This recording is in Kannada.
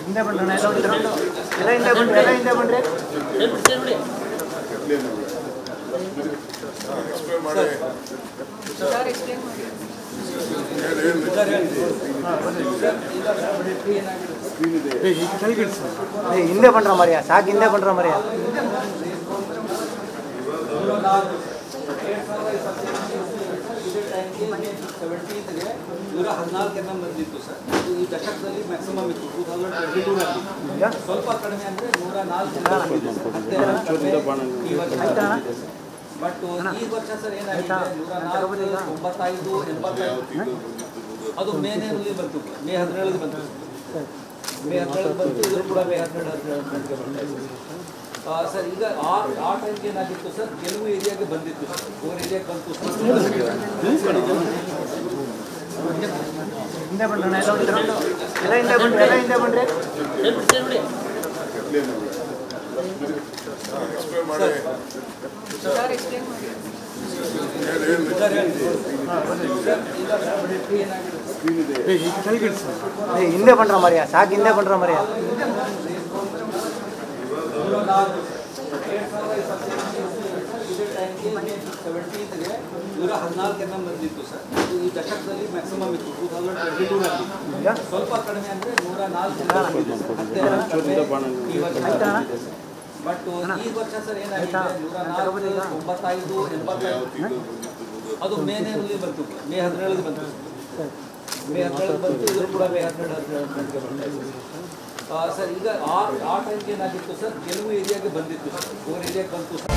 ಹಿಂದೆ ಬಣ್ಣ ಎಲ್ಲ ಹಿಂದೆ ಬಣ್ಣ ಎಲ್ಲ ಹಿಂದೆ ಬಣ್ಣ ಹಿಂದೆ ಬಣ್ಣ ಮರ್ಯ ಸಾಕು ಹಿಂದೆ ಬಣ್ಣ ಮರ್ಯ ನೂರ 14 ಬಂದಿತ್ತು ಸರ್. ಈ ದಶಕದಲ್ಲಿ ಮ್ಯಾಕ್ಸಿಮಮ್ ಇತ್ತು 2022 ಸ್ವಲ್ಪ ಕಡಿಮೆ ಅಂದರೆ 104 ಬಟ್ ಈ ವರ್ಷ ಸರ್ ಏನಾಗಿದೆ 104 95 85 ಅದು ಮೇನಲ್ಲಿ ಬಂತು, ಮೇ 17 ಬಂತು, ಮೇ 17 ಬಂತು. ಇದು ಕೂಡ ಮೇ 17 ಸರ್. ಈಗ ಆ ಟೈಮ್ಗೆ ಏನಾಗಿತ್ತು ಸರ್, ಕೆಲವು ಏರಿಯಾಗೆ ಬಂದಿತ್ತು ಸರ್, ಓವರ್ ಏರಿಯಾಗೆ ಬಂತು ಸರ್. ಹಿಂದೆ ಬಣ್ಣ ಎಲ್ಲ ಹಿಂದೆ ಬಣ್ಣ ಎಲ್ಲ ಹಿಂದೆ ಬಣ್ಣ ಹಿಂದೆ ಬಣ್ಣ ಮರ್ಯ ಸಾಕು ಹಿಂದೆ ಬಣ್ಣ ಮರ್ಯ 114 ಬಂದಿತ್ತು ಸರ್. ಈ ದಶಕದಲ್ಲಿ ಮ್ಯಾಕ್ಸಿಮಮ್ ಇತ್ತು 2022 ಸ್ವಲ್ಪ ಕಡಿಮೆ ಅಂದರೆ 104 ಬಟ್ ಈ ವರ್ಷ ಸರ್ ಏನಾಗಿದೆ 104 95 85 ಅದು ಮೇನಲ್ಲಿ ಬಂತು, ಮೇ 17 ಬಂತು, ಮೇ 17 ಬಂತು. ಇದು ಕೂಡ ಮೇ 17 ಸರ್. ಈಗ ಆ ಟೈಮ್ಗೆ ಏನಾಗಿತ್ತು ಸರ್, ಕೆಲವು ಏರಿಯಾಗೆ ಬಂದಿತ್ತು ಸರ್, ಓವರ್ ಏರಿಯಾಗೆ ಬಂತು ಸರ್.